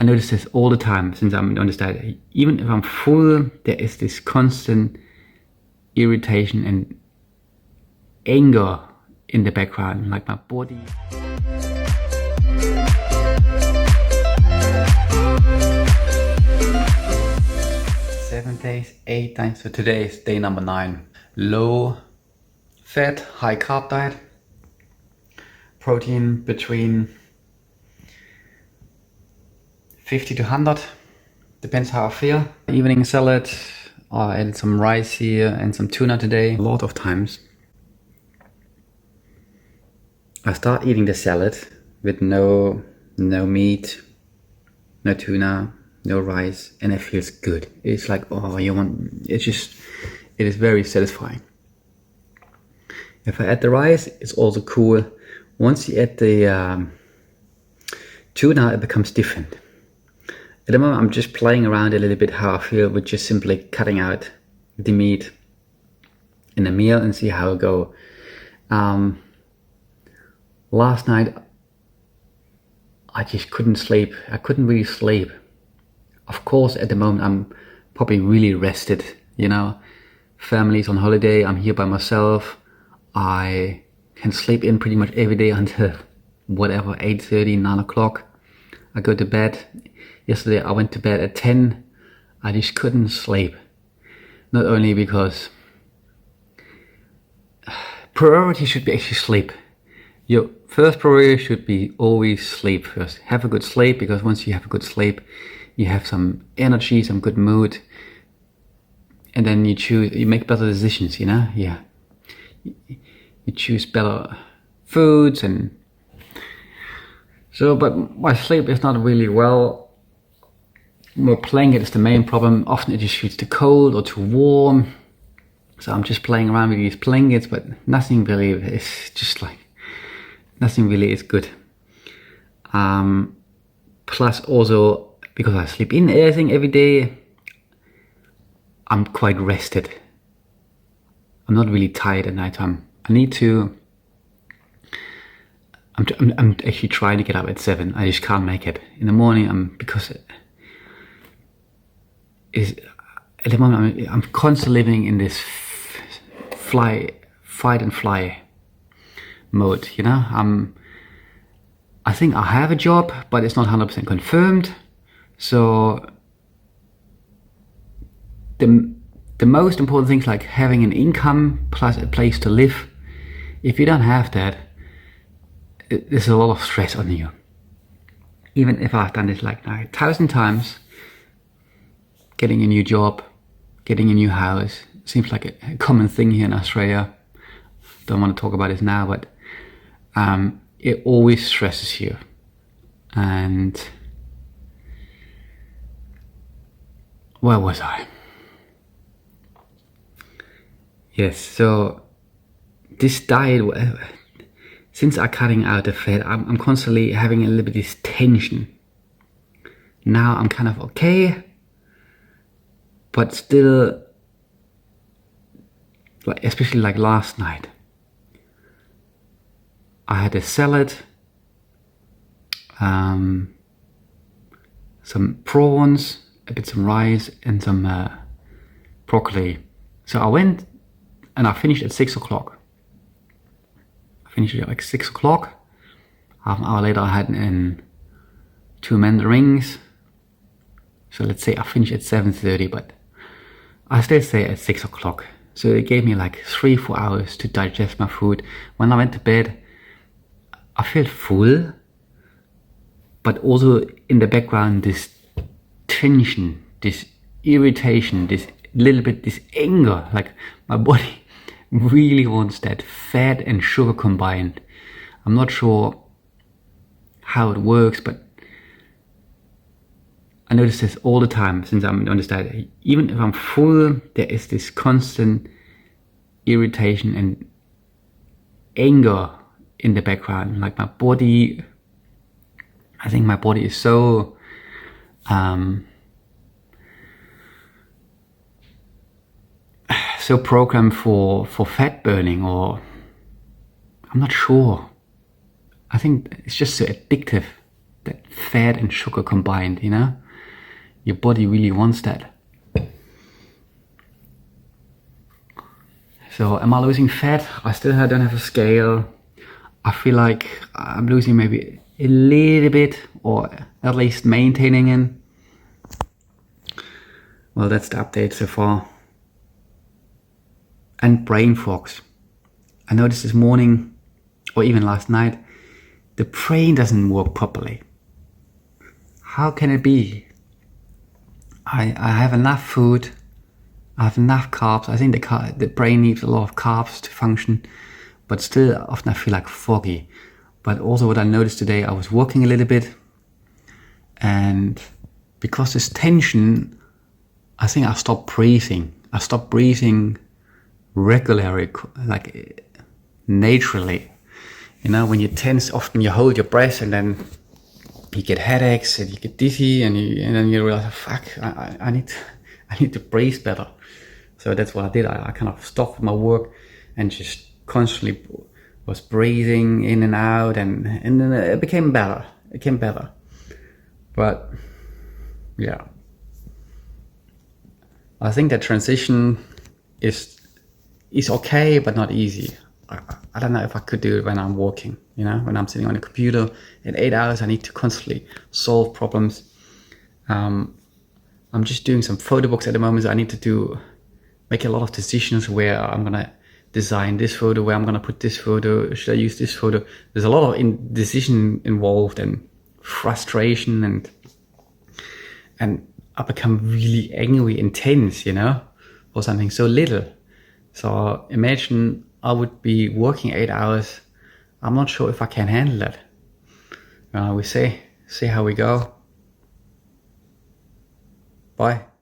I notice this all the time since I'm on this diet. Even if I'm full, there is this constant irritation and anger in the background, like my body. 7 days, 8 times. So today is day number 9. Low fat, high carb diet. Protein between 50 to 100, depends how I feel. Evening salad, I added some rice here and some tuna today. A lot of times I start eating the salad with no meat, no tuna, no rice, and it feels good. It's like, oh, it is very satisfying. If I add the rice, it's also cool. Once you add the tuna, it becomes different. At the moment, I'm just playing around a little bit how I feel with just simply cutting out the meat in a meal and see how it goes. Last night, I just couldn't sleep. I couldn't really sleep. Of course, at the moment, I'm probably really rested, you know. Family's on holiday, I'm here by myself. I can sleep in pretty much every day until whatever, 8:30, 9 o'clock. I go to bed. Yesterday I went to bed at 10. I just couldn't sleep. Not only because priority should be actually sleep. Your first priority should be always sleep first. Have a good sleep, because once you have a good sleep, you have some energy, some good mood, and then you make better decisions, you know? Yeah. You choose better foods and so, but my sleep is not really well. My blanket is the main problem. Often it just feels too cold or too warm. So I'm just playing around with these blankets, but nothing really is good. Plus also, because I sleep in everything every day, I'm quite rested. I'm not really tired at night time. I'm actually trying to get up at 7. I just can't make it. In the morning, because at the moment I'm constantly living in this fight and fly mode, you know. I think I have a job, but it's not 100% confirmed. So the most important things, like having an income plus a place to live. If you don't have that, there's a lot of stress on you. Even if I've done this like 1,000 times, getting a new job, getting a new house, seems like a common thing here in Australia. Don't want to talk about this now, but it always stresses you. And where was I? Yes, so this diet, since I'm cutting out the fat, I'm constantly having a little bit of this tension. Now I'm kind of okay, but still, especially like last night, I had a salad, some prawns, some rice, and some broccoli. So I went and I finished at 6 o'clock. I finished at like 6 o'clock. Half an hour later I had 2 mandarins. So let's say I finished at 7:30, but I still stay at 6 o'clock. So it gave me like 3-4 hours to digest my food. When I went to bed, I felt full, but also in the background this tension, this irritation, this anger. Like my body really wants that fat and sugar combined. I'm not sure how it works, but I notice this all the time since I'm on this diet. Even if I'm full, there is this constant irritation and anger in the background. Like my body, I think my body is so programmed for fat burning, or I'm not sure. I think it's just so addictive. that fat and sugar combined, you know? Your body really wants that. So am I losing fat? I still don't have a scale. I feel like I'm losing maybe a little bit, or at least maintaining it. Well, that's the update so far. And brain fogs. I noticed this morning, or even last night, the brain doesn't work properly. How can it be? I have enough food, I have enough carbs. I think the brain needs a lot of carbs to function, but still often I feel like foggy. But also what I noticed today, I was working a little bit, and because this tension, I think I stopped breathing. I stopped breathing regularly, like naturally. You know, when you tense, often you hold your breath and then you get headaches and you get dizzy, and then you realize, fuck, I need to breathe better. So that's what I did. I kind of stopped my work and just constantly was breathing in and out, and then it became better. It became better. But yeah, I think that transition is okay, but not easy. I don't know if I could do it when I'm working, you know, when I'm sitting on a computer in 8 hours, I need to constantly solve problems. I'm just doing some photo books at the moment, so I need to make a lot of decisions where I'm gonna design this photo, where I'm gonna put this photo, should I use this photo? There's a lot of indecision involved and frustration, and I become really angry and tense, you know, for something so little. So imagine I would be working 8 hours. I'm not sure if I can handle that. We see how we go. Bye.